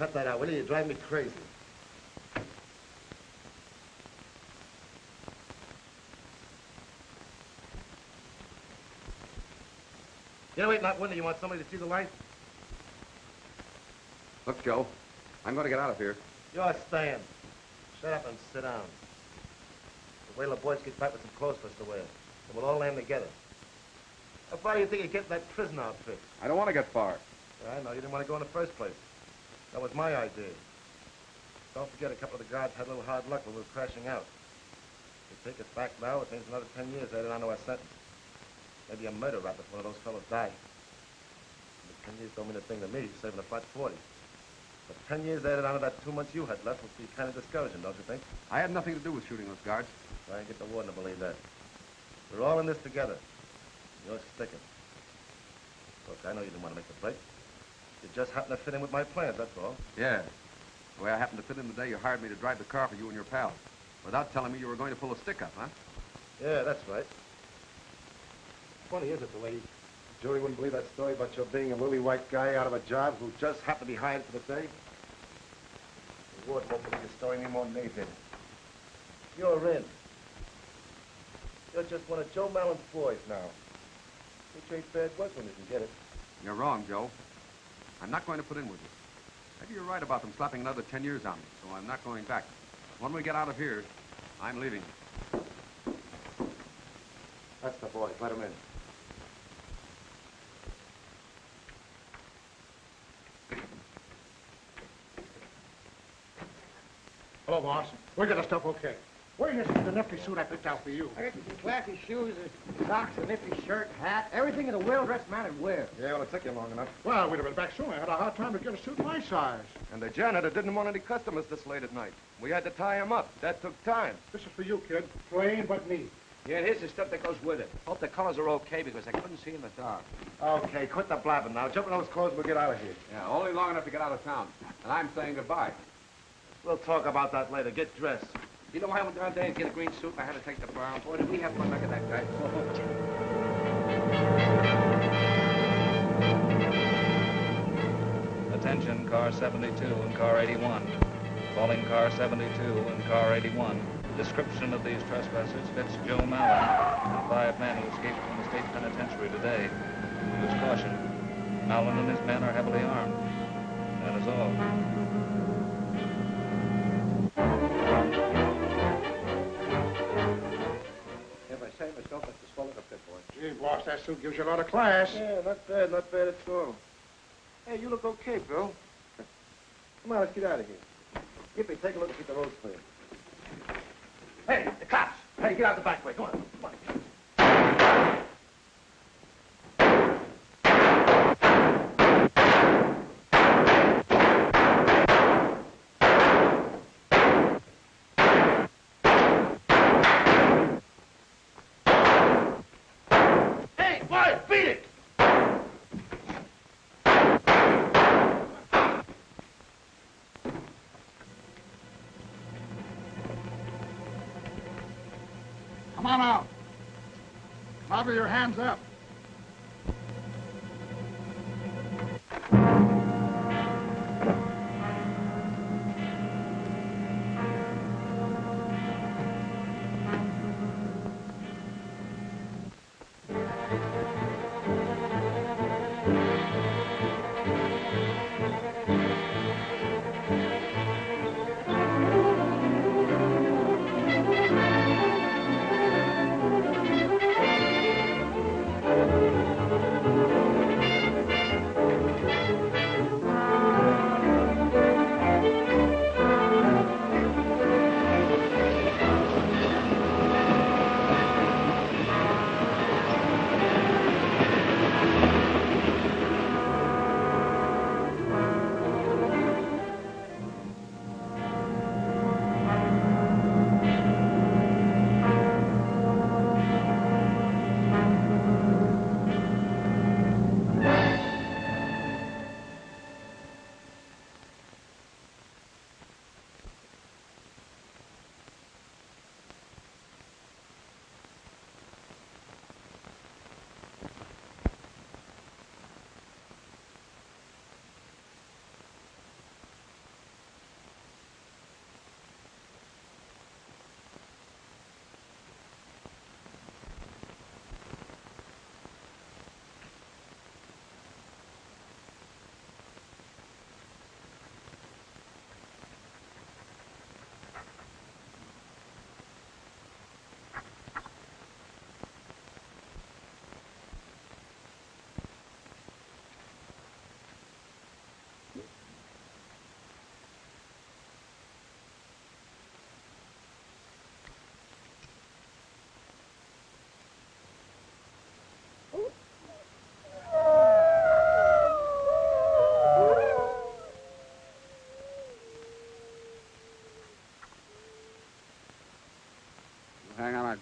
cut that out, will you? You drive me crazy. Getaway not window. You want somebody to see the light? Look, Joe, I'm going to get out of here. You're staying. Shut up and sit down. Wait till the boys get back with some clothes for us to wear. And we'll all land together. How far do you think you get that prison outfit? I don't want to get far. Yeah, I know. You didn't want to go in the first place. That was my idea. Don't forget, a couple of the guards had a little hard luck when we were crashing out. If they take us back now, it means another 10 years added onto our sentence. Maybe a murder rap if one of those fellows died. But 10 years don't mean a thing to me, saving a flat 40. But 10 years added onto that 2 months you had left would be kind of discouraging, don't you think? I had nothing to do with shooting those guards. I ain't get the warden to believe that. We're all in this together. You're sticking. Look, I know you didn't want to make the break. You just happened to fit in with my plans, that's all. Yeah. The way I happened to fit in the day you hired me to drive the car for you and your pal. Without telling me you were going to pull a stick up, huh? Yeah, that's right. Funny, is it, the way Julie wouldn't believe that story about your being a lily white guy out of a job who just happened to be hired for the day? The warden won't believe your story any more than they did. You're in. You're just one of Joe Mallon's boys now. You trade bad work when you can get it. You're wrong, Joe. I'm not going to put in with you. Maybe you're right about them slapping another 10 years on me, so I'm not going back. When we get out of here, I'm leaving. That's the boys. Let him in. Hello, boss. We got the stuff okay. Where's the nifty suit I picked out for you? I got you some classy shoes, socks, a nifty shirt, hat, everything that a well-dressed man would wear. Yeah, well, it took you long enough. Well, we'd have been back soon. I had a hard time to get a suit my size. And the janitor didn't want any customers this late at night. We had to tie him up. That took time. This is for you, kid. Plain but neat. Yeah, here's the stuff that goes with it. Hope the colors are okay because I couldn't see in the dark. Okay, quit the blabbing now. Jump in those clothes and we'll get out of here. Yeah, only long enough to get out of town. And I'm saying goodbye. We'll talk about that later. Get dressed. You know, I went down there and get a green suit and I had to take the brown. Boy, did we have fun. Look at that guy. Attention, car 72 and car 81. Calling car 72 and car 81. Description of these trespassers fits Joe Mallon and 5 men who escaped from the state penitentiary today. Use caution. Mallon and his men are heavily armed. That is all. Gee, boss, that suit gives you a lot of class. Yeah, not bad at all. Hey, you look okay, Bill. Come on, let's get out of here. Gippy, take a look and keep the roads clear. Hey, the cops! Hey, get out the back way. Come on, come on. Come on out. Out with your hands up.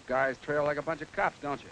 guys trail like a bunch of cops, don't you?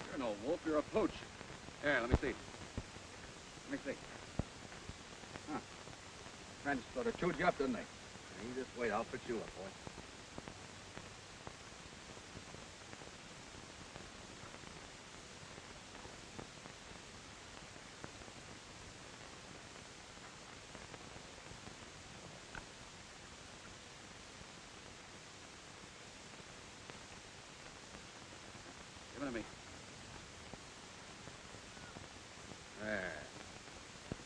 You're no wolf, you're a pooch. Here, let me see. Let me see. Huh. Friends sort of chewed you up, didn't they? You just wait, I'll fix you up, boy. Give it to me. There.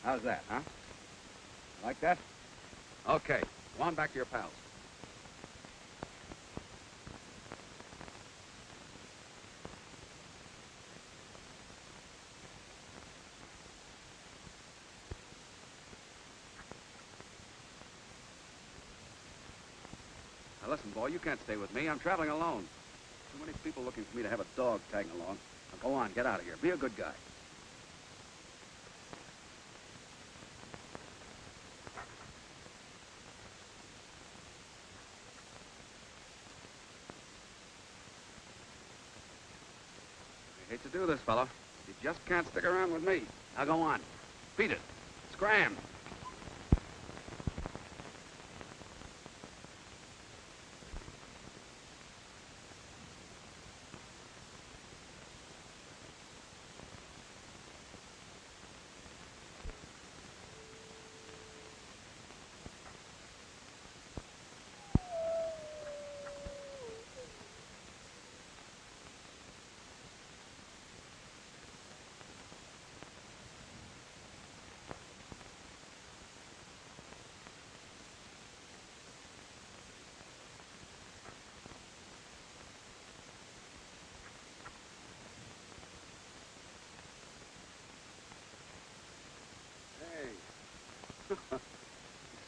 How's that, huh? Like that? Okay. Go on back to your pals. Now listen, boy, you can't stay with me. I'm traveling alone. Too many people looking for me to have a dog tagging along. Now go on, get out of here. Be a good guy. I hate to do this, fella. You just can't stick around with me. Now go on. Beat it. Scram.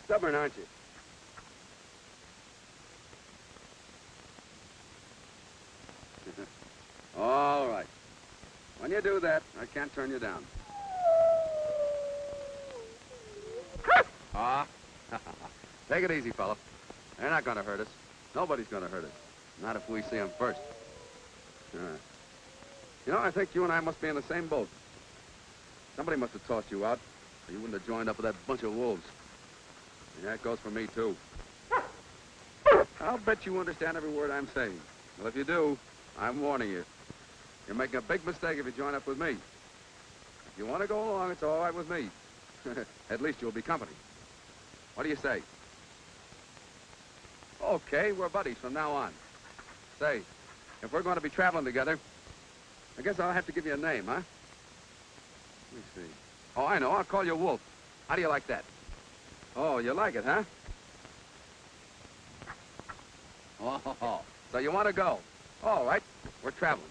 Stubborn, aren't you? All right. When you do that, I can't turn you down. Ah. Take it easy, fella. They're not going to hurt us. Nobody's going to hurt us. Not if we see them first. You know, I think you and I must be in the same boat. Somebody must have tossed you out, or you wouldn't have joined up with that bunch of wolves. And that goes for me, too. I'll bet you understand every word I'm saying. Well, if you do, I'm warning you. You're making a big mistake if you join up with me. If you want to go along, it's all right with me. At least you'll be company. What do you say? Okay, we're buddies from now on. Say, if we're going to be traveling together, I guess I'll have to give you a name, huh? Let me see. Oh, I know. I'll call you Wolf. How do you like that? Oh, you like it, huh? Oh, so you want to go? All right, we're traveling.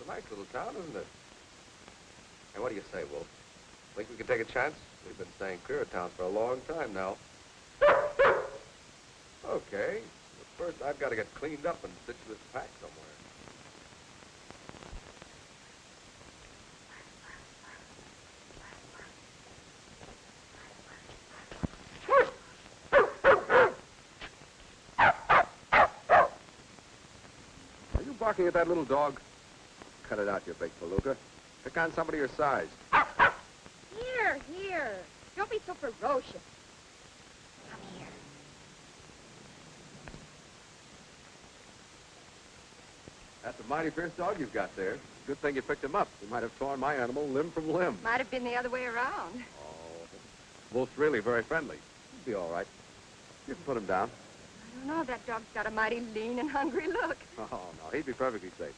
Nice little town, isn't it? Hey, what do you say, Wolf? Think we can take a chance? We've been staying clear of town for a long time now. Okay. But first, I've got to get cleaned up and stitch this pack somewhere. Are you barking at that little dog? Cut it out, you big palooka. Pick on somebody your size. Here. Don't be so ferocious. Come here. That's a mighty fierce dog you've got there. Good thing you picked him up. You might have torn my animal limb from limb. Might have been the other way around. Oh, Wolf's really very friendly. He'll be all right. You can put him down. I don't know. That dog's got a mighty lean and hungry look. Oh, no, he'd be perfectly safe.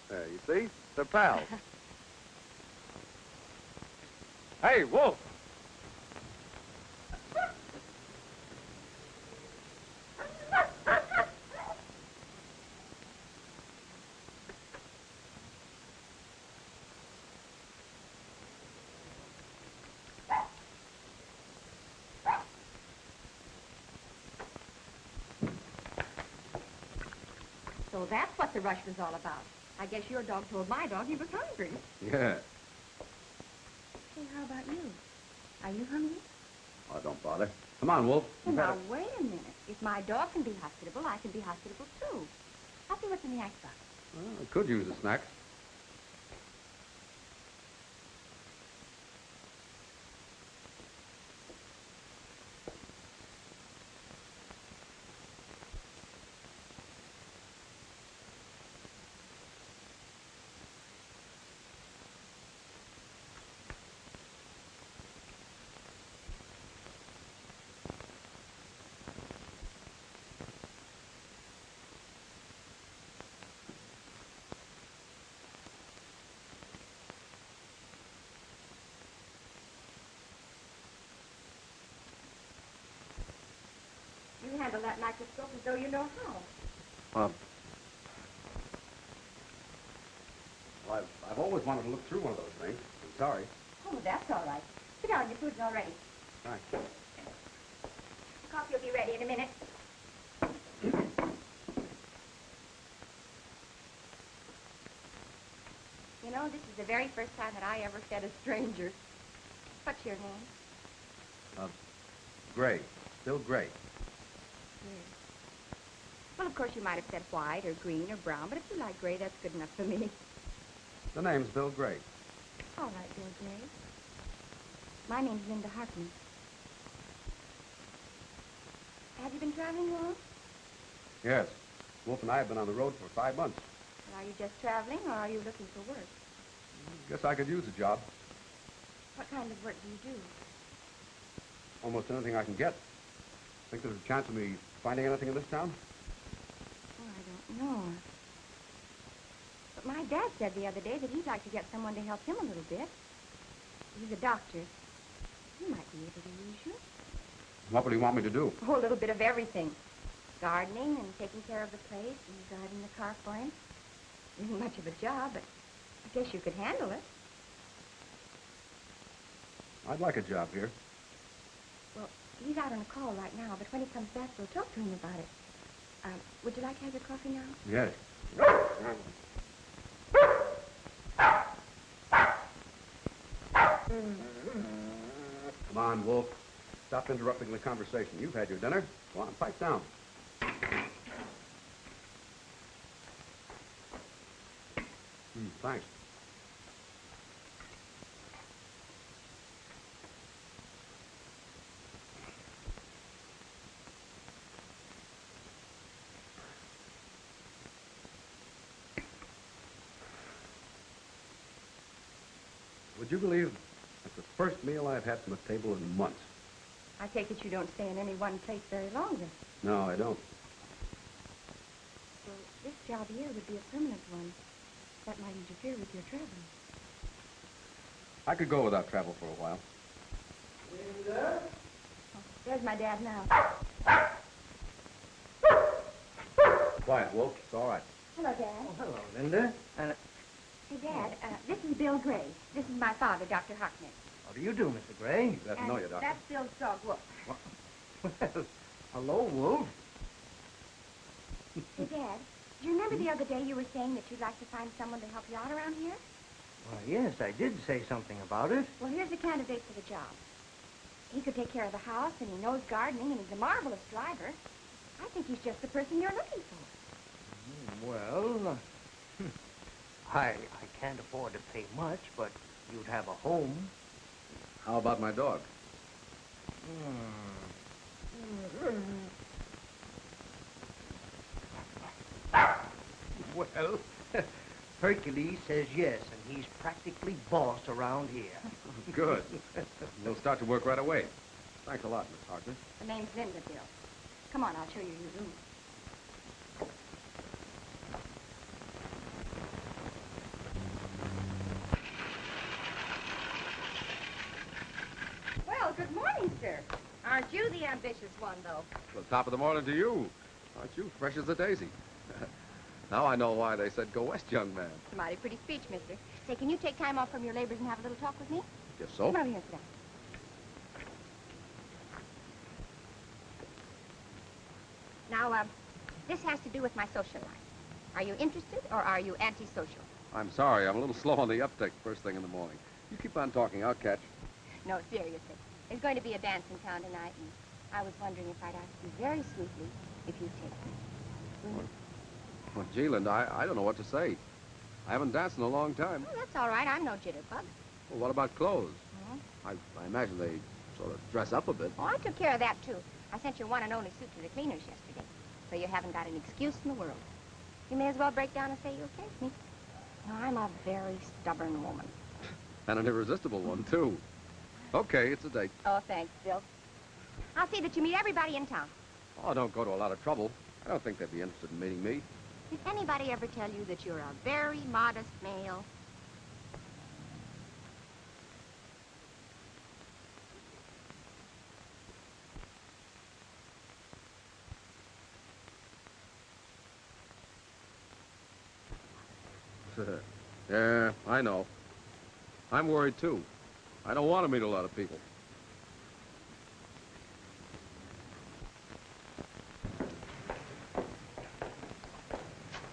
There, you see? They're pals. Hey, Wolf! So that's what the rush was all about. I guess your dog told my dog he was hungry. Yeah. Hey, how about you? Are you hungry? Oh, don't bother. Come on, Wolf. Well, now, wait a minute. If my dog can be hospitable, I can be hospitable, too. I'll see what's in the icebox. Well, I could use a snack. You handle that microscope as though you know how. Well, I've always wanted to look through one of those things. I'm sorry. Oh, that's all right. Sit down. Your food's all ready. Right. The coffee will be ready in a minute. You know, this is the very first time that I ever fed a stranger. What's your name? Gray. Bill Gray. Well, of course, you might have said white or green or brown, but if you like gray, that's good enough for me. The name's Bill Gray. All right, Bill Gray. My name's Linda Hartman. Have you been traveling long? Yes. Wolf and I have been on the road for 5 months. Are you just traveling, or are you looking for work? Guess I could use a job. What kind of work do you do? Almost anything I can get. Think there's a chance of me finding anything in this town? Oh, I don't know. But my dad said the other day that he'd like to get someone to help him a little bit. He's a doctor. He might be able to use you. What would he want me to do? Oh, a little bit of everything. gardening and taking care of the place and driving the car for him. Isn't much of a job, but I guess you could handle it. I'd like a job here. Well, he's out on a call right now, but when he comes back, we'll talk to him about it. Would you like to have your coffee now? Yes. Come on, Wolf. Stop interrupting the conversation. You've had your dinner. Go on, pipe down. Thanks. Would you believe that's the first meal I've had from the table in months? I take it you don't stay in any one place very long, then. No, I don't. Well, this job here would be a permanent one. That might interfere with your traveling. I could go without travel for a while. Oh, there's my dad now. Quiet, Wolf. It's all right. Hello, Dad. Oh, hello, Linda. Hey, Dad, this is Bill Gray. This is my father, Dr. Harkness. How do you do, Mr. Gray? Glad to know you, Doctor. That's Bill's dog, Wolf. Well, hello, Wolf. Hey, Dad, do you remember the other day you were saying that you'd like to find someone to help you out around here? Well, yes, I did say something about it. Well, here's a candidate for the job. He could take care of the house, and he knows gardening, and he's a marvelous driver. I think he's just the person you're looking for. Well, I can't afford to pay much, but you'd have a home. How about my dog? Well, Hercules says yes, and he's practically boss around here. Good. We'll start to work right away. Thanks a lot, Miss Harkness. The name's Linda, Bill. Come on, I'll show you your room. Well, good morning, sir. Aren't you the ambitious one, though? Well, top of the morning to you. Aren't you fresh as a daisy? Now I know why they said go west, young man. It's a mighty pretty speech, mister. Say, can you take time off from your labors and have a little talk with me? Guess so. Come over here, sit down. Now, this has to do with my social life. Are you interested or are you antisocial? I'm sorry. I'm a little slow on the uptake first thing in the morning. You keep on talking. I'll catch. No, seriously. There's going to be a dance in town tonight, and I was wondering if I'd ask you very sweetly if you'd take me. Will you? Well, gee, Linda, I don't know what to say. I haven't danced in a long time. Oh, that's all right. I'm no jitterbug. Well, what about clothes? Hmm? I imagine they sort of dress up a bit. Oh, I took care of that, too. I sent your one and only suit to the cleaners yesterday, so you haven't got an excuse in the world. You may as well break down and say you'll take me. No, I'm a very stubborn woman. And an irresistible one, too. Okay, it's a date. Oh, thanks, Bill. I'll see that you meet everybody in town. Oh, don't go to a lot of trouble. I don't think they'd be interested in meeting me. Did anybody ever tell you that you're a very modest male? Yeah, I know. I'm worried, too. I don't want to meet a lot of people.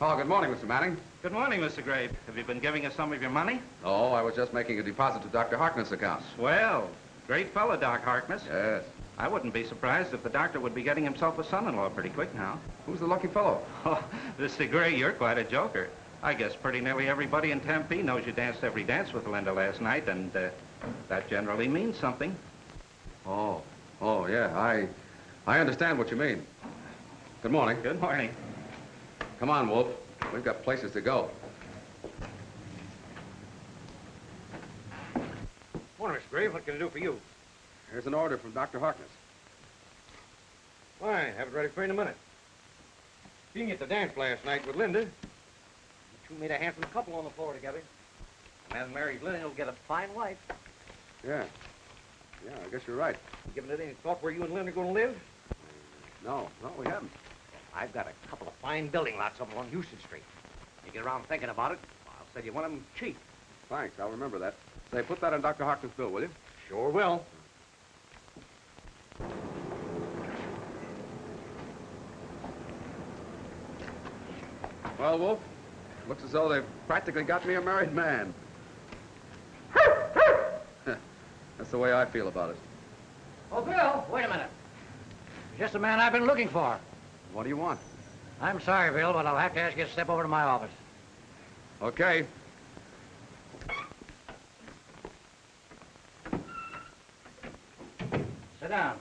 Oh, good morning, Mr. Manning. Good morning, Mr. Gray. Have you been giving us some of your money? Oh, I was just making a deposit to Dr. Harkness' account. Well, great fellow, Doc Harkness. Yes. I wouldn't be surprised if the doctor would be getting himself a son-in-law pretty quick now. Who's the lucky fellow? Oh, Mr. Gray, you're quite a joker. I guess pretty nearly everybody in Tempe knows you danced every dance with Linda last night, and that generally means something. Oh, yeah, I understand what you mean. Good morning. Good morning. Come on, Wolf. We've got places to go. Morning, Mr. Gray. What can I do for you? Here's an order from Dr. Harkness. Why, have it ready for you in a minute. Being at the dance last night with Linda, you two made a handsome couple on the floor together. A man who marries Linda will get a fine wife. Yeah, I guess you're right. You given it any thought where you and Linda are going to live? No, we haven't. I've got a couple of fine building lots up along Houston Street. You get around thinking about it, I'll sell you one of them cheap. Thanks, I'll remember that. Say, put that on Dr. Harkness' bill, will you? Sure will. Well, Wolf, looks as though they've practically got me a married man. That's the way I feel about it. Oh, Bill, wait a minute. You're just the man I've been looking for. What do you want? I'm sorry, Bill, but I'll have to ask you to step over to my office. Okay. Sit down.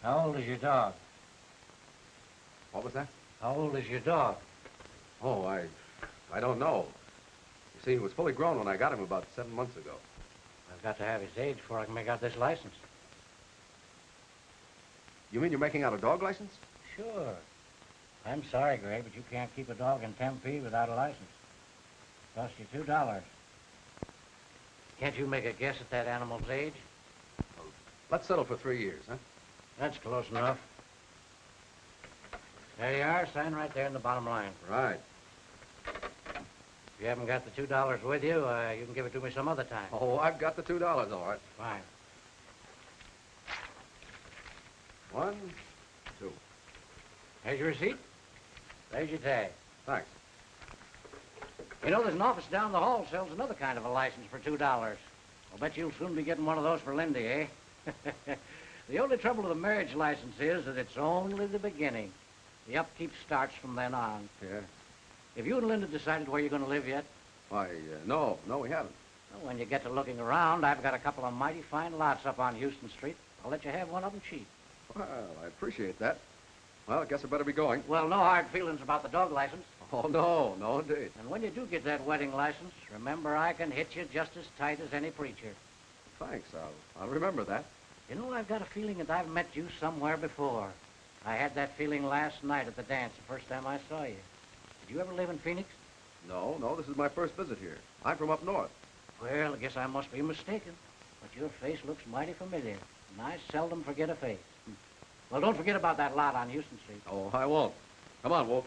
How old is your dog? What was that? How old is your dog? Oh, I don't know. You see, he was fully grown when I got him about 7 months ago. I've got to have his age before I can make out this license. You mean you're making out a dog license? Sure. I'm sorry, Greg, but you can't keep a dog in Tempe without a license. Cost you $2. Can't you make a guess at that animal's age? Well, let's settle for 3 years, huh? That's close enough. There you are. Sign right there in the bottom line. Right. If you haven't got the $2 with you, you can give it to me some other time. Oh, I've got the $2, all right. Fine. 1, 2. There's your receipt. There's your tag. Thanks. You know, there's an office down the hall sells another kind of a license for $2. I'll bet you'll soon be getting one of those for Lindy, eh? The only trouble with a marriage license is that it's only the beginning. The upkeep starts from then on. Yeah. Have you and Linda decided where you're going to live yet? Why, no, we haven't. Well, when you get to looking around, I've got a couple of mighty fine lots up on Houston Street. I'll let you have one of them cheap. Well, I appreciate that. Well, I guess I better be going. Well, no hard feelings about the dog license. Oh, no, indeed. And when you do get that wedding license, remember I can hit you just as tight as any preacher. Thanks, I'll remember that. You know, I've got a feeling that I've met you somewhere before. I had that feeling last night at the dance, the first time I saw you. Did you ever live in Phoenix? No, this is my first visit here. I'm from up north. Well, I guess I must be mistaken. But your face looks mighty familiar, and I seldom forget a face. Well, don't forget about that lot on Houston Street. Oh, I won't. Come on, Wolf.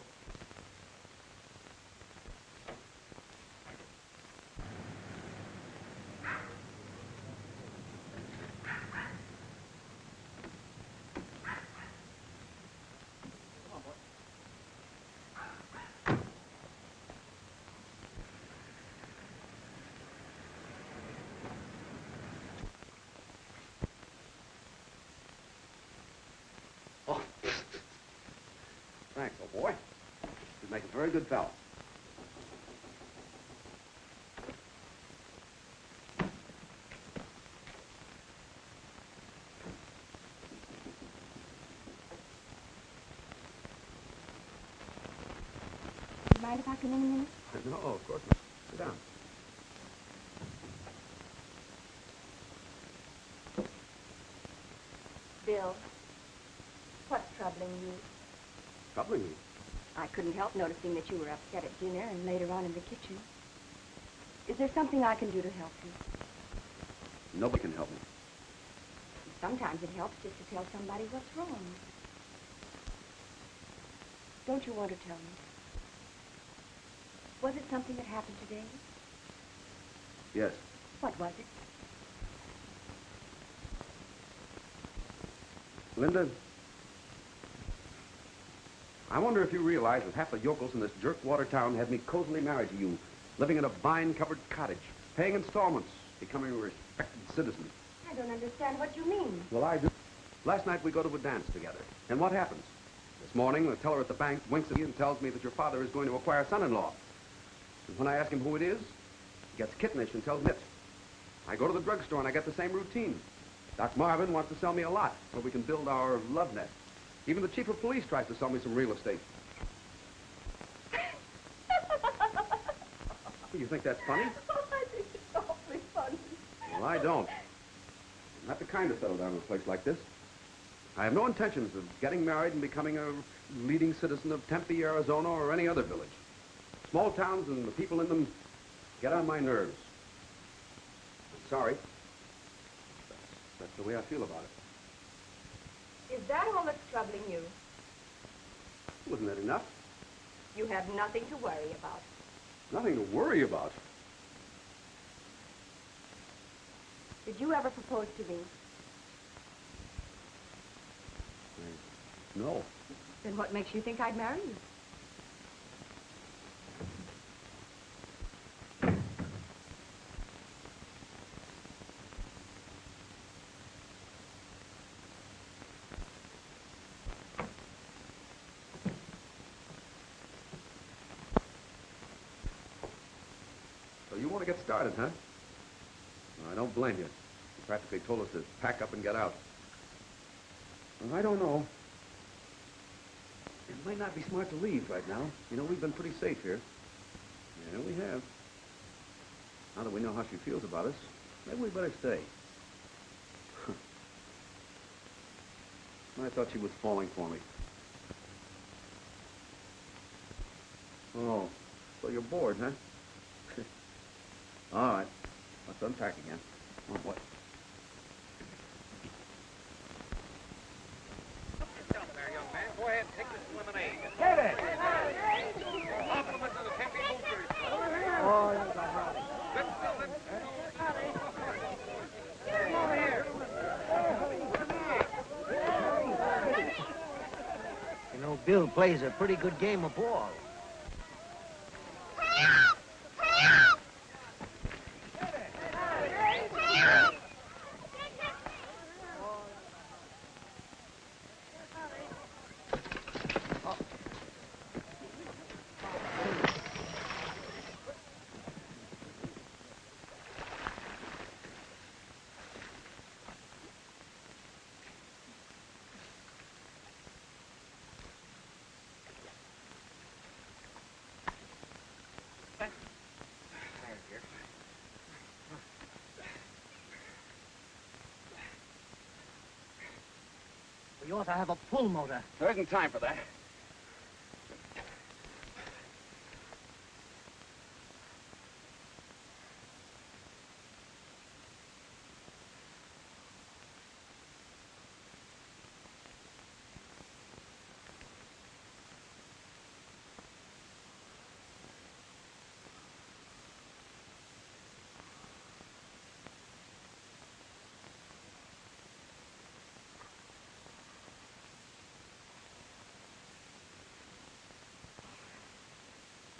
Oh. Thanks, old boy. You make a very good fellow. Mind if I come in a minute? No, of course not. Sit down. Bill, what's troubling you? Troubling you? I couldn't help noticing that you were upset at dinner and later on in the kitchen. Is there something I can do to help you? Nobody can help me. Sometimes it helps just to tell somebody what's wrong. Don't you want to tell me? Was it something that happened today? Yes. What was it? Linda, I wonder if you realize that half the yokels in this jerkwater town had me cozily married to you, living in a vine-covered cottage, paying installments, becoming a respected citizen. I don't understand what you mean. Well, I do. Last night we go to a dance together. And what happens? This morning, the teller at the bank winks at me and tells me that your father is going to acquire a son-in-law. And when I ask him who it is, he gets kittenish and tells me it. I go to the drugstore and I get the same routine. Doc Marvin wants to sell me a lot so we can build our love nest. Even the chief of police tries to sell me some real estate. You think that's funny? I think it's awfully funny. Well, I don't. I'm not the kind to settle down in a place like this. I have no intentions of getting married and becoming a leading citizen of Tempe, Arizona, or any other village. Small towns and the people in them get on my nerves. I'm sorry. That's the way I feel about it. Is that all that's troubling you? Wasn't that enough? You have nothing to worry about. Nothing to worry about. Did you ever propose to me? No. Then what makes you think I'd marry you? So you want to get started, huh? I don't blame you. You practically told us to pack up and get out. Well, I don't know. It might not be smart to leave right now. You know, we've been pretty safe here. Yeah, we have. Now that we know how she feels about us, maybe we better stay. I thought she was falling for me. Oh, so you're bored, huh? All right. Let's unpack again. Oh, what? Yourself there, young man. Go ahead and take this lemonade. Get it! Compliments of the Tempe boosters. Oh, that's all right. Let's go, let's Come over here. You know, Bill plays a pretty good game of ball. You ought to have a pull motor. There isn't time for that.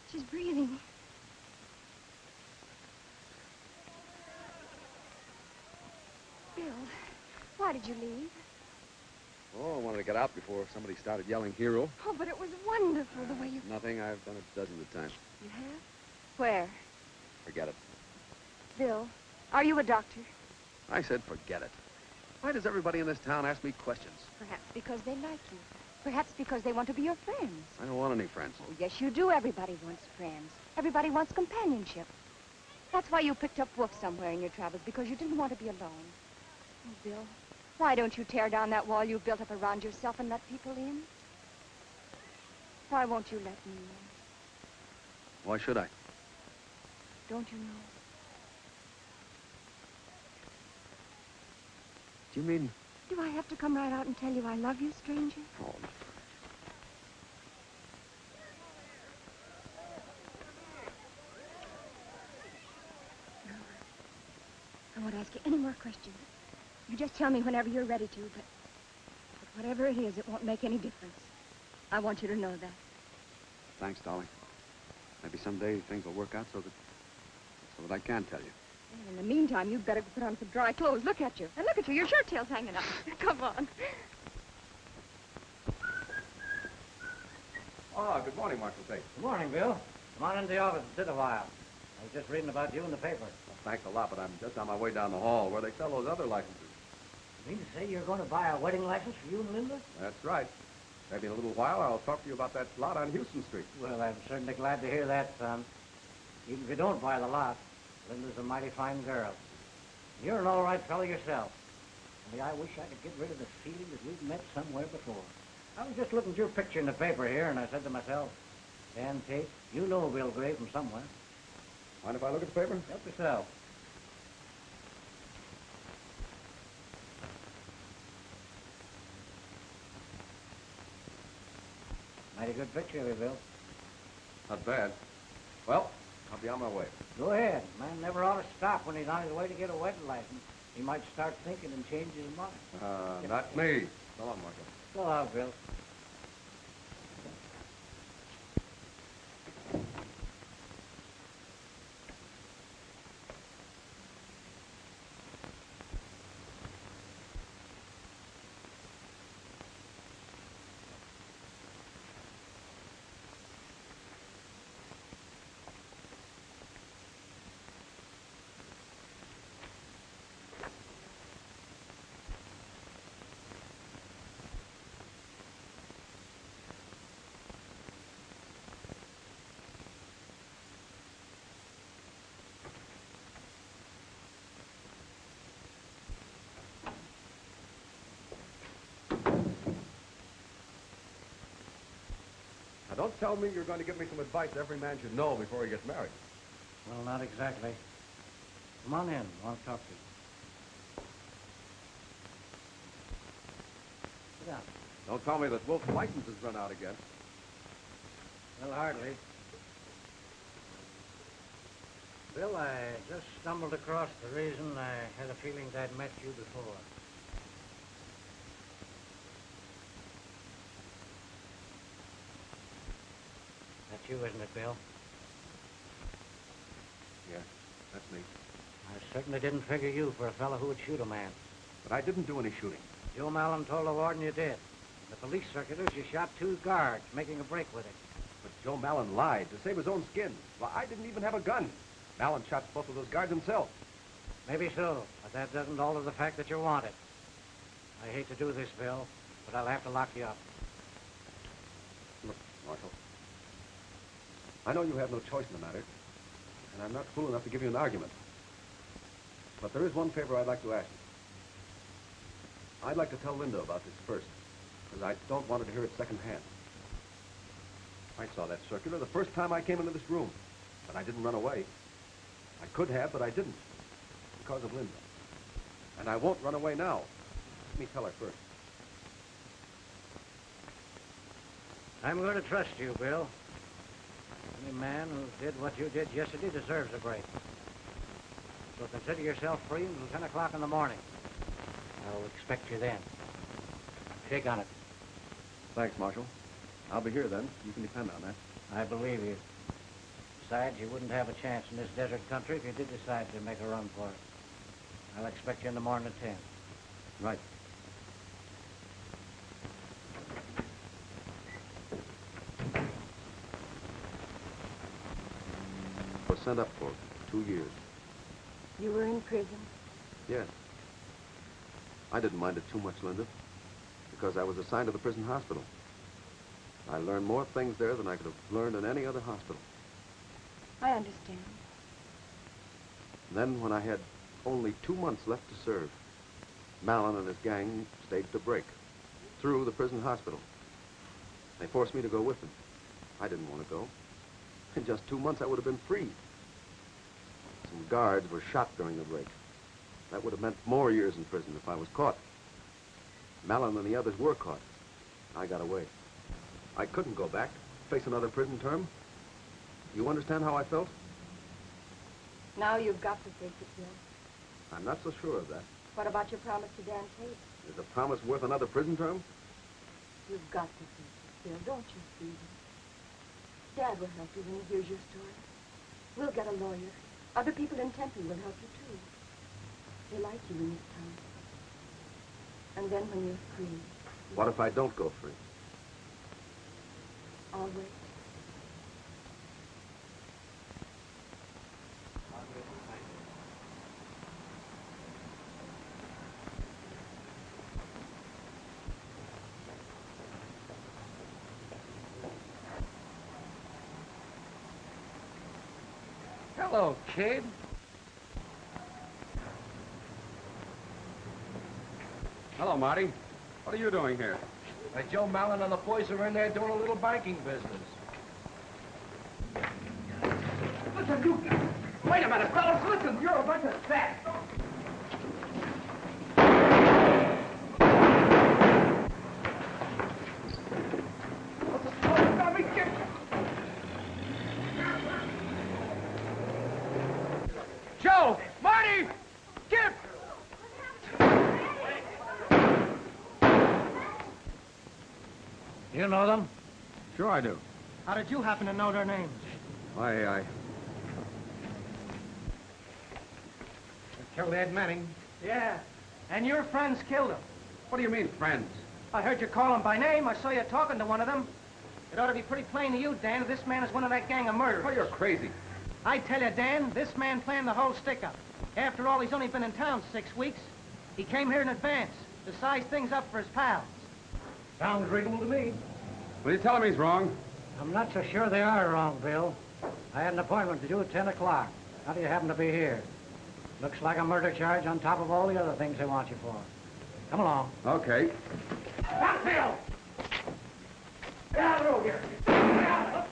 She's breathing. Bill, why did you leave? Oh, I wanted to get out before somebody started yelling hero. Oh, but it was wonderful the way you... Nothing. I've done it dozens of times. You have? Where? Forget it. Bill, are you a doctor? I said forget it. Why does everybody in this town ask me questions? Perhaps because they like you. Perhaps because they want to be your friends. I don't want any friends. Oh, yes, you do. Everybody wants friends. Everybody wants companionship. That's why you picked up Wolf somewhere in your travels, because you didn't want to be alone. Oh, Bill, why don't you tear down that wall you built up around yourself and let people in? Why won't you let me in? Why should I? Don't you know? Do you mean... Do I have to come right out and tell you I love you, stranger? Oh, I won't ask you any more questions. You just tell me whenever you're ready to, but whatever it is, it won't make any difference. I want you to know that. thanks, darling. Maybe someday things will work out so that I can tell you. And in the meantime, you'd better put on some dry clothes. Look at you. And look at you. Your shirt tail's hanging up. Come on. Oh, good morning, Marshal Tate. Good morning, Bill. Come on into the office and sit a while. I was just reading about you in the paper. Well, thanks a lot, but I'm just on my way down the hall where they sell those other licenses. You mean to say you're going to buy a wedding license for you and Linda? That's right. Maybe in a little while I'll talk to you about that lot on Houston Street. Well, I'm certainly glad to hear that, son. Even if you don't buy the lot, Linda's a mighty fine girl. You're an all right fellow yourself. Only I wish I could get rid of the feeling that we've met somewhere before. I was just looking at your picture in the paper here, and I said to myself, Dan Tate, you know Bill Gray from somewhere. Mind if I look at the paper? Help yourself. Mighty good picture of you, Bill. Not bad. Well, I'll be on my way. Go ahead. Man never ought to stop when he's on his way to get a wedding license. He might start thinking and change his mind. Not me. So long, Marshal. So long, Bill. Now, don't tell me you're going to give me some advice every man should know before he gets married. Well, not exactly. Come on in. I want to talk to you. Sit down. Don't tell me that Wolf's license has run out again. Well, hardly. Bill, I just stumbled across the reason I had a feeling I'd met you before. That's you, isn't it, Bill? Yeah, that's me. I certainly didn't figure you for a fellow who would shoot a man. But I didn't do any shooting. Joe Mallon told the warden you did. In the police circulars, you shot 2 guards, making a break with it. But Joe Mallon lied to save his own skin. Well, I didn't even have a gun. Mallon shot both of those guards himself. Maybe so, but that doesn't alter the fact that you're wanted. I hate to do this, Bill, but I'll have to lock you up. Look, Marshal, I know you have no choice in the matter, and I'm not fool enough to give you an argument. But there is one favor I'd like to ask you. I'd like to tell Linda about this first, because I don't want her to hear it secondhand. I saw that circular the first time I came into this room, but I didn't run away. I could have, but I didn't, because of Linda. And I won't run away now. Let me tell her first. I'm going to trust you, Bill. Any man who did what you did yesterday deserves a break. So consider yourself free until 10 o'clock in the morning. I'll expect you then. Shake on it. Thanks, Marshal. I'll be here then. You can depend on that. I believe you. Besides, you wouldn't have a chance in this desert country if you did decide to make a run for it. I'll expect you in the morning at 10. Right. I was sent up for 2 years. You were in prison? Yes. I didn't mind it too much, Linda, because I was assigned to the prison hospital. I learned more things there than I could have learned in any other hospital. I understand. Then, when I had only 2 months left to serve, Mallon and his gang staged a break through the prison hospital. They forced me to go with them. I didn't want to go. In just 2 months, I would have been free. Some guards were shot during the break. That would have meant more years in prison if I was caught. Mallon and the others were caught. I got away. I couldn't go back, face another prison term. You understand how I felt? Now you've got to face it, Bill. I'm not so sure of that. What about your promise to Dan Tate? Is a promise worth another prison term? You've got to face it, Bill. Don't you see him? Dad will help you when he hears your story. We'll get a lawyer. Other people in Tempe will help you, too. They like you in this town. And then when you're free... What if I don't go free? I'll wait. Hello, kid. Hello, Marty. What are you doing here? Joe Mallon and the boys are in there doing a little banking business. Listen, you guys. Wait a minute, fellas. Listen, you're a bunch of saps. Joe! Marty! Skip! You know them? Sure I do. How did you happen to know their names? I Killed Ed Manning. Yeah. And your friends killed him. What do you mean, friends? I heard you call him by name. I saw you talking to one of them. It ought to be pretty plain to you, Dan, that this man is one of that gang of murderers. Oh, you're crazy. I tell you, Dan, this man planned the whole stick-up. After all, he's only been in town 6 weeks. He came here in advance to size things up for his pals. Sounds reasonable to me. Well, you telling me he's wrong? I'm not so sure they are wrong, Bill. I had an appointment to do at 10 o'clock. How do you happen to be here? Looks like a murder charge on top of all the other things they want you for. Come along. Okay. Stop, Bill! Get out of the road here. Get out.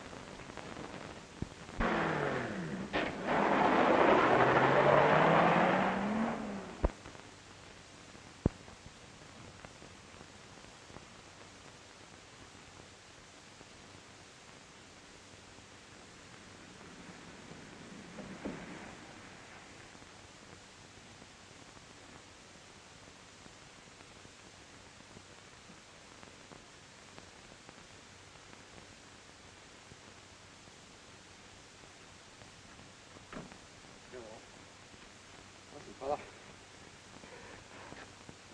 Listen, fella.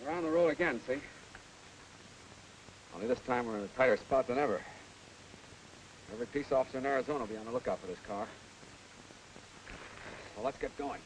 We're on the road again, see? Only this time we're in a tighter spot than ever. Every peace officer in Arizona will be on the lookout for this car. Well, let's get going.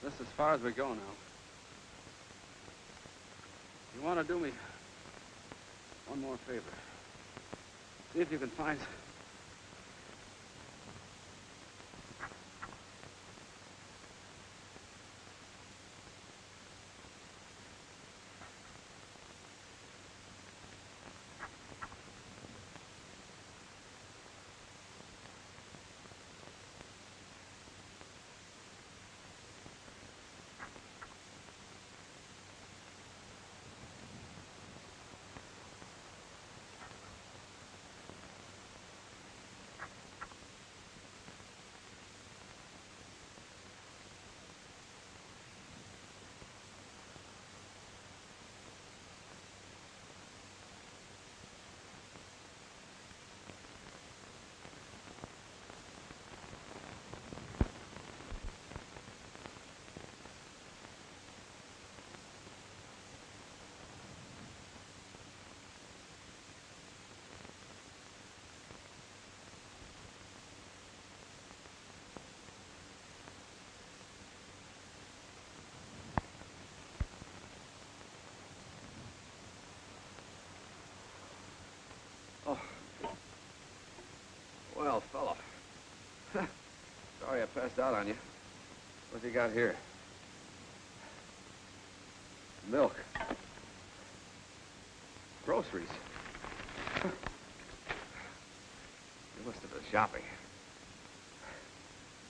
This is as far as we go now. You want to do me one more favor? See if you can find... Well, fella. Sorry I passed out on you. What you got here? Milk. Groceries. You must have been shopping.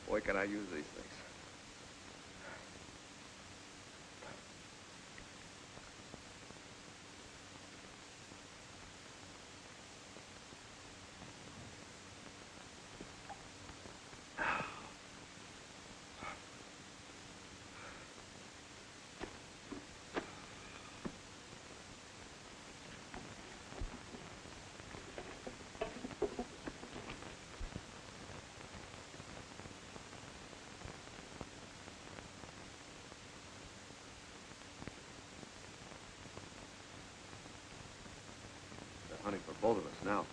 Boy, can I use these things. hunting for both of us now.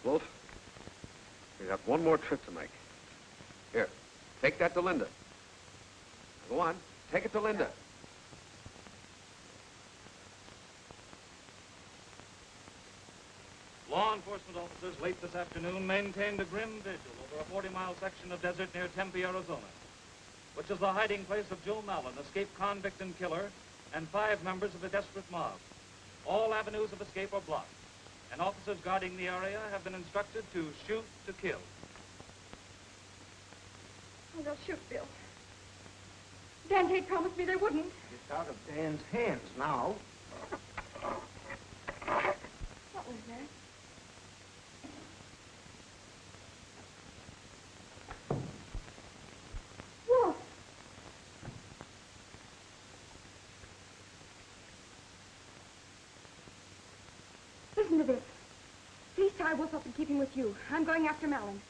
Wolf, we got one more trip to make. Here, take that to Linda. Go on, take it to Linda. Law enforcement officers late this afternoon maintained a grim vigil over a 40-mile section of desert near Tempe, Arizona, which is the hiding place of Joe Mallon, escaped convict and killer, and 5 members of the desperate mob. All avenues of escape are blocked, and officers guarding the area have been instructed to shoot to kill. Oh, they'll shoot Bill. Dan Tate promised me they wouldn't. It's out of Dan's hands now. What was that? Wolf! Listen to this. Please tie Wolf up and keep him with you. I'm going after Mallon.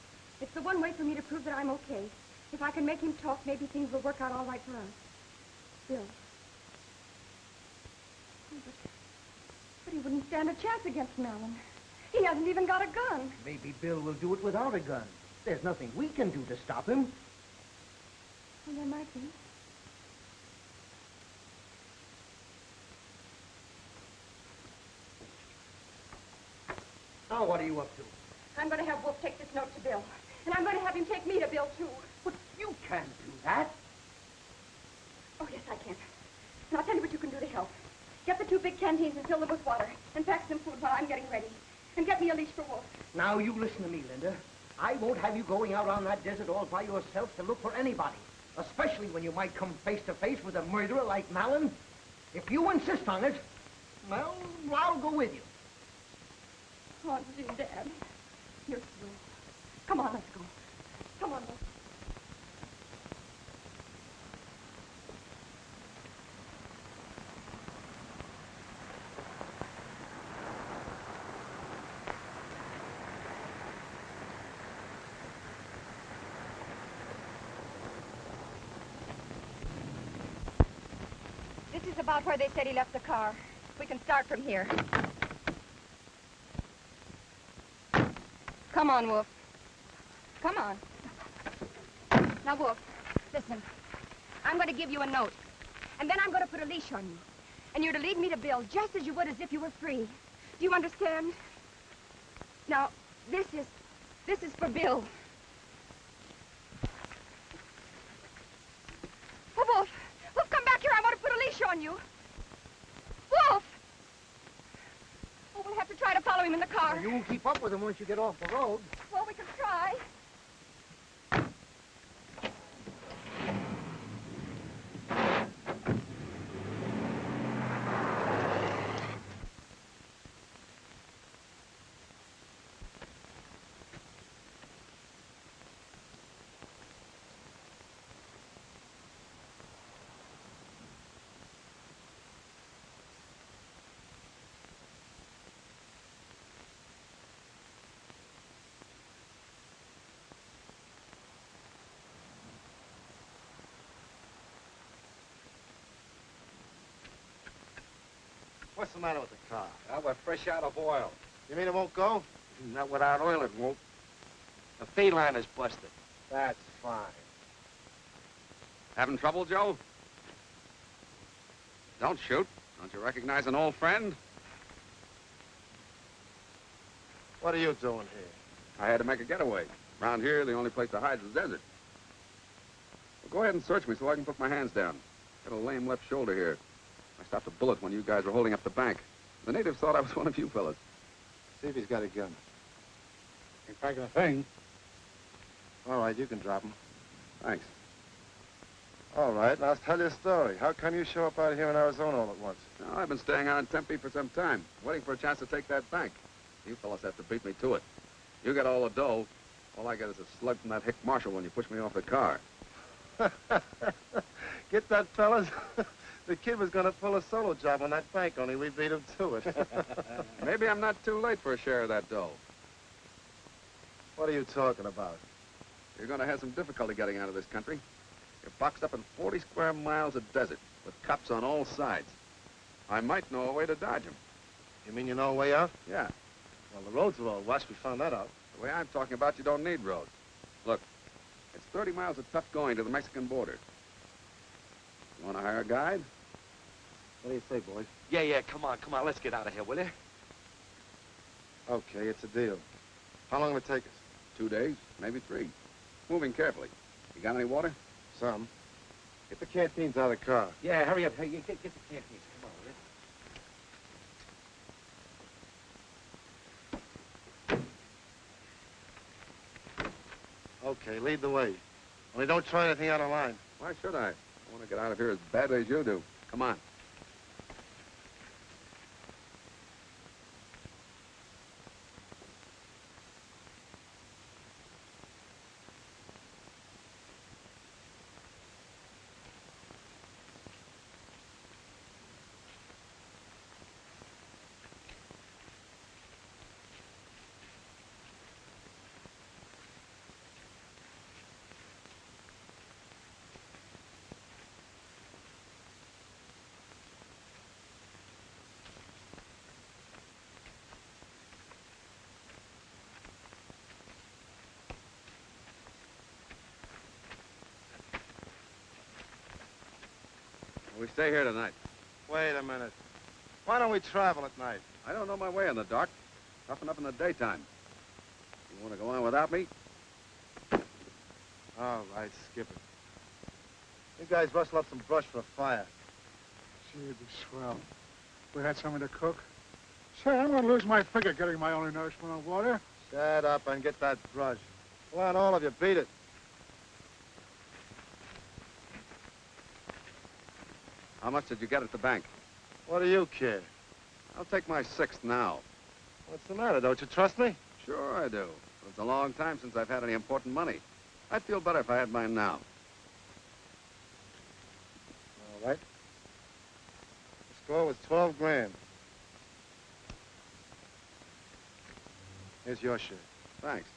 It's the one way for me to prove that I'm okay. If I can make him talk, maybe things will work out all right for us. Bill. Oh, but he wouldn't stand a chance against Mallon. He hasn't even got a gun. Maybe Bill will do it without a gun. There's nothing we can do to stop him. Well, there might be. Now, what are you up to? I'm going to have Wolf take this note to Bill. And I'm going to have him take me to Bill, too. But you can't do that. Oh, yes, I can. And I'll tell you what you can do to help. Get the 2 big canteens and fill them with water. And pack some food while I'm getting ready. And get me a leash for Wolf. Now, you listen to me, Linda. I won't have you going out on that desert all by yourself to look for anybody. Especially when you might come face to face with a murderer like Mallon. If you insist on it, well, I'll go with you. Oh, gee, Dad. You're through. Come on, let's go. Come on, let's. This is about where they said he left the car. We can start from here. Come on, Wolf. Come on. Now, Wolf, listen. I'm going to give you a note. And then I'm going to put a leash on you. And you're to lead me to Bill, just as you would as if you were free. Do you understand? Now, this is for Bill. Oh, Wolf. Wolf, come back here. I want to put a leash on you. Wolf! Oh, we'll have to try to follow him in the car. Well, you won't keep up with him once you get off the road. Well, we can try. What's the matter with the car? We're fresh out of oil. You mean it won't go? Not without oil, it won't. The feed line is busted. That's fine. Having trouble, Joe? Don't shoot. Don't you recognize an old friend? What are you doing here? I had to make a getaway. Around here, the only place to hide is the desert. Well, go ahead and search me so I can put my hands down. Got a lame left shoulder here. I stopped a bullet when you guys were holding up the bank. The natives thought I was one of you fellas. See if he's got a gun. Ain't packing a thing. All right, you can drop him. Thanks. All right, now tell your story. How come you show up out here in Arizona all at once? Now, I've been staying out in Tempe for some time, waiting for a chance to take that bank. You fellas have to beat me to it. You get all the dough. All I get is a slug from that hick marshal when you push me off the car. Get that, fellas? The kid was going to pull a solo job on that bank, only we beat him to it. Maybe I'm not too late for a share of that dough. What are you talking about? You're going to have some difficulty getting out of this country. You're boxed up in 40 square miles of desert with cops on all sides. I might know a way to dodge them. You mean you know a way out? Yeah. Well, the roads are all washed. We found that out. The way I'm talking about, you don't need roads. Look, it's 30 miles of tough going to the Mexican border. You want to hire a guide? What do you say, boys? Yeah, come on, let's get out of here, will you? Okay, it's a deal. How long will it take us? 2 days, maybe 3. Moving carefully. You got any water? Some. Get the canteens out of the car. Yeah, hurry up. Hey, get the canteens. Come on, will you? Okay, lead the way. Only don't try anything out of line. Why should I? I want to get out of here as badly as you do. Come on. We stay here tonight. Wait a minute. Why don't we travel at night? I don't know my way in the dark. Toughen up in the daytime. You want to go on without me? All right, skip it. You guys rustle up some brush for a fire. Gee, it'd be swell. We had something to cook. Say, I'm gonna lose my figure getting my only nourishment on water. Shut up and get that brush. Come on, all of you, beat it. How much did you get at the bank? What do you care? I'll take my 6th now. What's the matter? Don't you trust me? Sure I do. It's a long time since I've had any important money. I'd feel better if I had mine now. All right. The score was 12 grand. Here's your share. Thanks.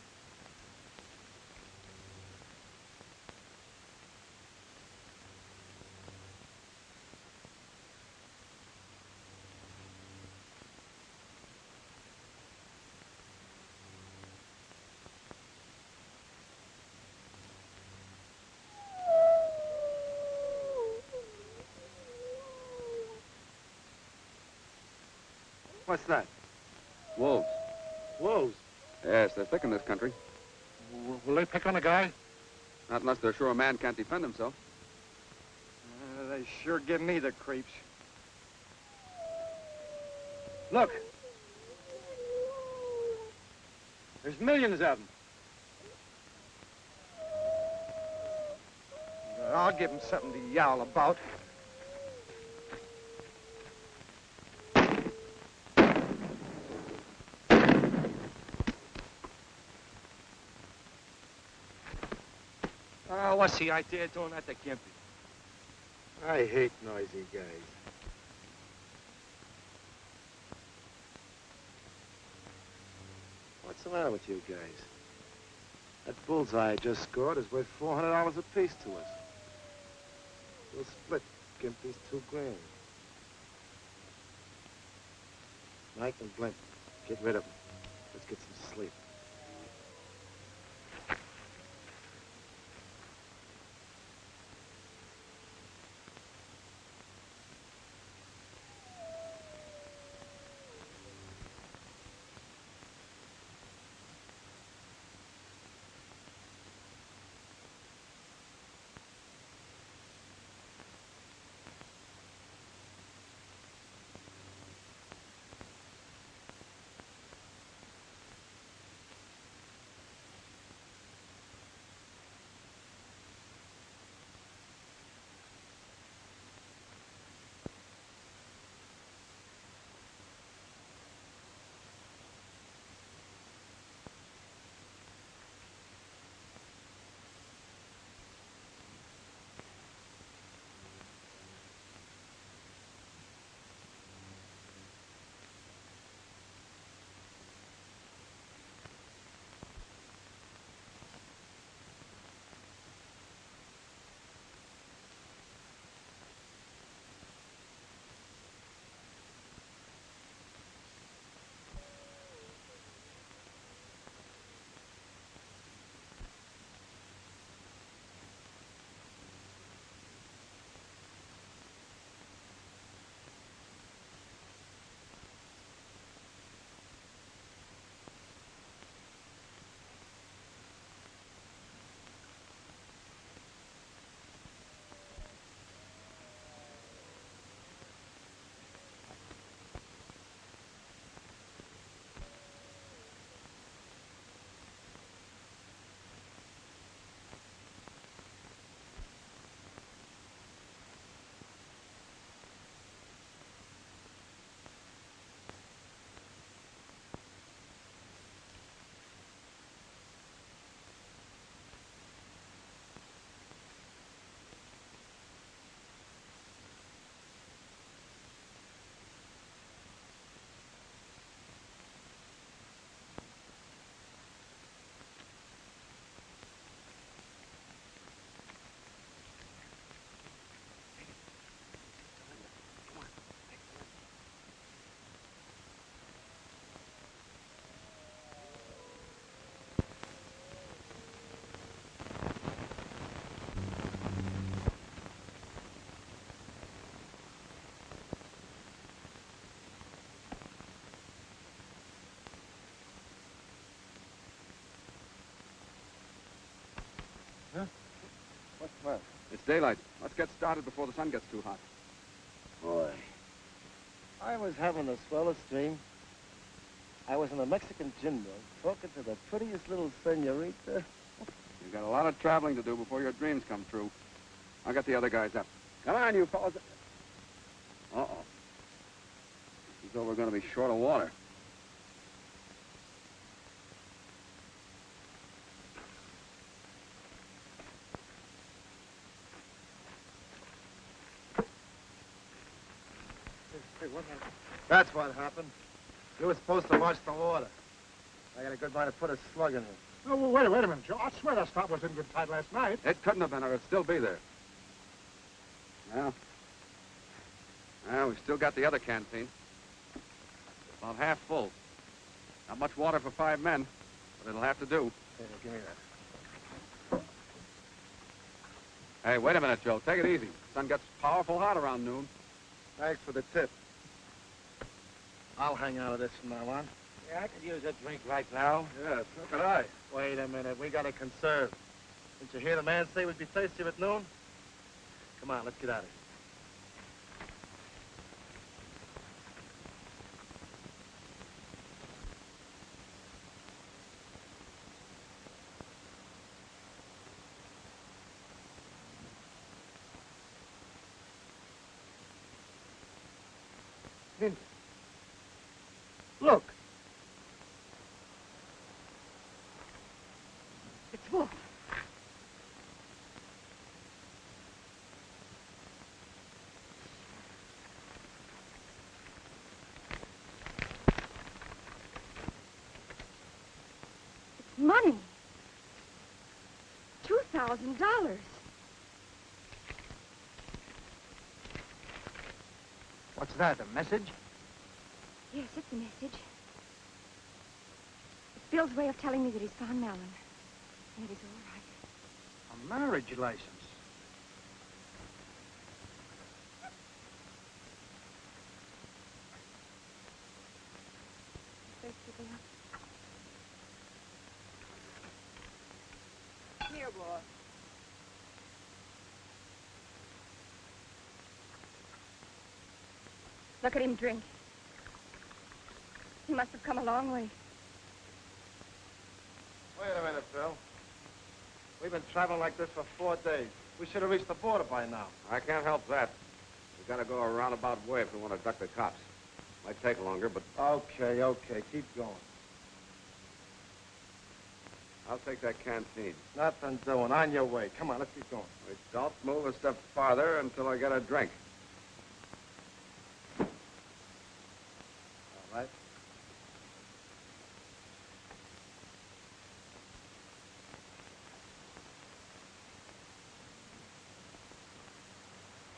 What's that? Wolves. Wolves. Yes, they're thick in this country. Will they pick on a guy? Not unless they're sure a man can't defend himself. They sure give me the creeps. Look. There's millions of them. I'll give them something to yowl about. What's the idea of doing that to Gimpy? I hate noisy guys. What's the matter with you guys? That bullseye I just scored is worth $400 apiece to us. We'll split Gimpy's 2 grand. Mike and Blint, get rid of them. Let's get some sleep. daylight. Let's get started before the sun gets too hot. Boy, I was having the swellest dream. I was in a Mexican gin mill talking to the prettiest little senorita. You've got a lot of traveling to do before your dreams come true. I'll get the other guys up. Come on, you fellas. Uh-oh. As though we're going to be short of water. Hey, what happened? That's what happened. You were supposed to watch the water. I got a good mind to put a slug in it. Oh, well, wait a minute, Joe. I swear that spot was in good tide last night. It couldn't have been, or it'd still be there. Well, we've still got the other canteen. About half full. Not much water for 5 men, but it'll have to do. Hey, give me that. Hey, wait a minute, Joe. Take it easy. The sun gets powerful hot around noon. Thanks for the tip. I'll hang out of this from now on. Yeah, I could use a drink right now. Yes, so could I. Wait a minute. We got to conserve. Didn't you hear the man say we'd be thirstier at noon? Come on, let's get out of here. Look. It's Wolf. It's money. $2,000. What's that, a message? Yes, it's a message. It's Bill's way of telling me that he's found Malin. And that he's all right. A marriage license. Thirsty, Bill? Here, boy. Look at him drink. He must have come a long way. Wait a minute, Phil. We've been traveling like this for 4 days. We should have reached the border by now. I can't help that. We've got to go a roundabout way if we want to duck the cops. Might take longer, but Okay, keep going. I'll take that canteen. Nothing doing. On your way. Come on, let's keep going. Wait, don't move a step farther until I get a drink. All right.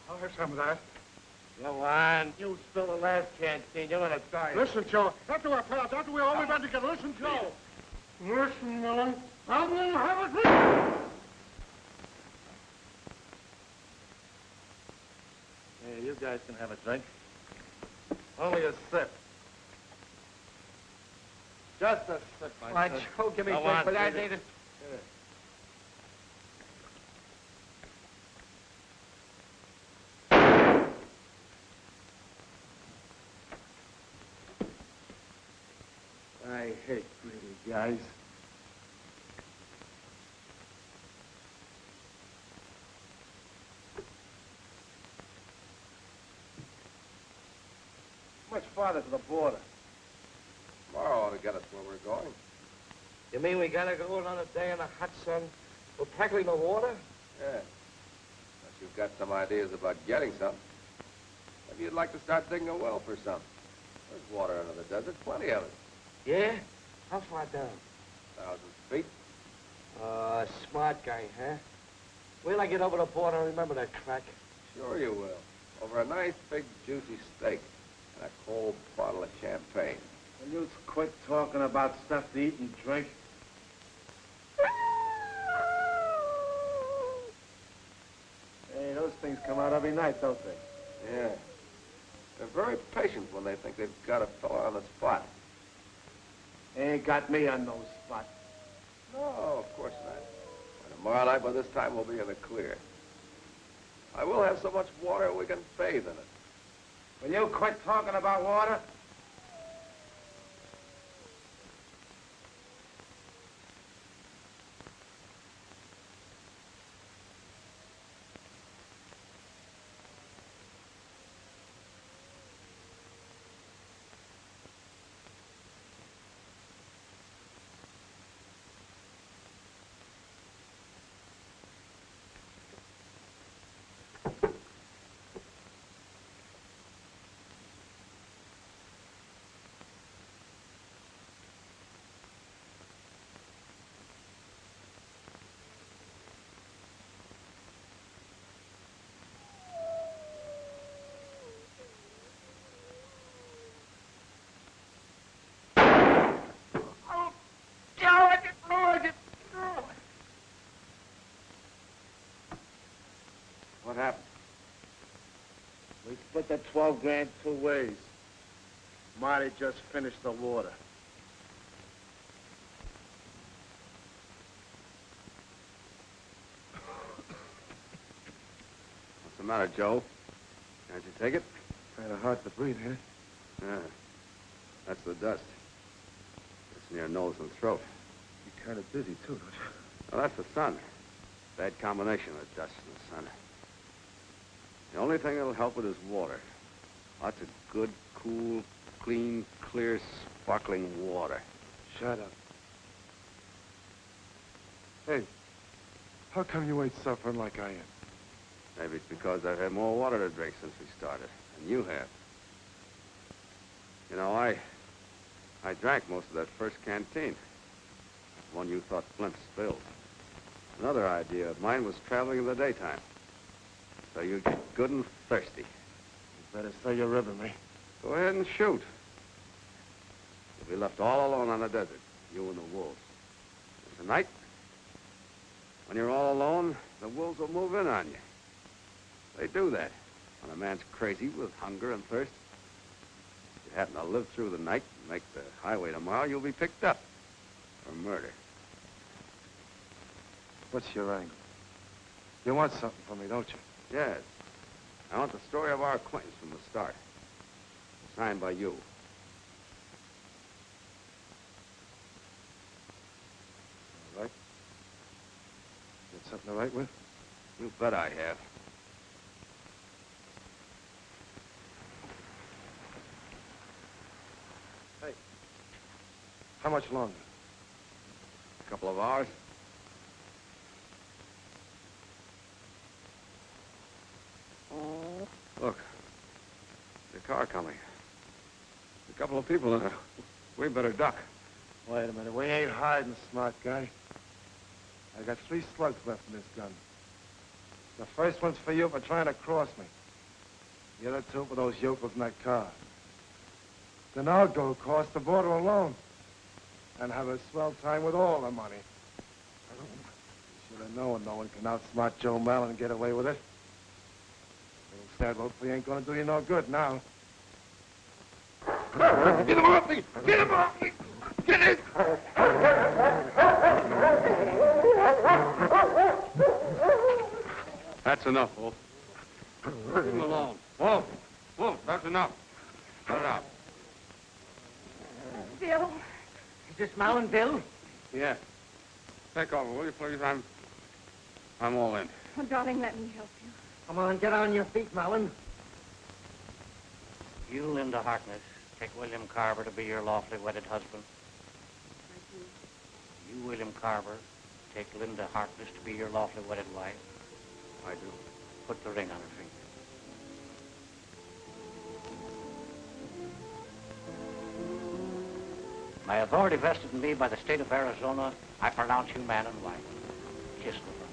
I'll have some of that. Go on. You spill the last canteen. You're gonna die. Listen, Joe. After our pal, after we all went back together. Listen, Joe. Listen, Millen. I'm gonna have a drink. Hey, you guys can have a drink. Only a sip. Just a sip, my Why, son. Joe, give me a Go drink, on, but I baby. need it. I hate greedy guys. Much farther to the border. Tomorrow ought to get us where we're going. You mean we gotta go another day in the hot sun with practically no water? Yeah. Unless you've got some ideas about getting some. Maybe you'd like to start digging a well for some. There's water under the desert, plenty of it. Yeah? How far down? 1,000 feet. Smart guy, huh? Wait till I get over the border and remember that crack. Sure you will. Over a nice, big, juicy steak and a cold bottle of champagne. Will you quit talking about stuff to eat and drink? Hey, those things come out every night, don't they? Yeah. They're very patient when they think they've got a fella on the spot. They ain't got me on no spot. No, of course not. And tomorrow night, by this time, we'll be in the clear. I will have so much water we can bathe in it. Will you quit talking about water? What happened? We split the 12 grand 2 ways. Marty just finished the water. What's the matter, Joe? Can't you take it? Kind of hard to breathe, huh? Yeah. That's the dust. It's near nose and throat. You're kind of dizzy, too, don't you? Well, that's the sun. Bad combination of dust and the sun. The only thing that'll help it is water. Lots of good, cool, clean, clear, sparkling water. Shut up. Hey, how come you ain't suffering like I am? Maybe it's because I've had more water to drink since we started than you have. You know, I drank most of that first canteen. The one you thought Flint spilled. Another idea of mine was traveling in the daytime. So you get good and thirsty. You better say you're ribbing me. Go ahead and shoot. You'll be left all alone on the desert, you and the wolves. And tonight, when you're all alone, the wolves will move in on you. They do that when a man's crazy with hunger and thirst. If you happen to live through the night and make the highway tomorrow, you'll be picked up for murder. What's your angle? You want something from me, don't you? Yes. I want the story of our acquaintance from the start. Signed by you. All right. Got something to write with? You bet I have. Hey. How much longer? A couple of hours. Look, the car coming. A couple of people in it. We better duck. Wait a minute. We ain't hiding, smart guy. I got 3 slugs left in this gun. The first one's for you for trying to cross me. The other 2 for those yokels in that car. Then I'll go across the border alone and have a swell time with all the money. Should have known no one can outsmart Joe Mallon and get away with it. That hopefully ain't gonna do you no good now. Get him off me! Get him off me! Get it! That's enough, Wolf. Leave him alone. Wolf! Wolf, that's enough. Let it out. Bill. Is this Mallon, Bill? Yeah. Take over, will you, please? I'm all in. Oh, darling, let me help you. Come on, get on your feet, Mallon. You, Linda Harkness, take William Carver to be your lawfully wedded husband. I do. You, William Carver, take Linda Harkness to be your lawfully wedded wife. I do. Put the ring on her finger. By authority vested in me by the state of Arizona, I pronounce you man and wife. Kiss the bride.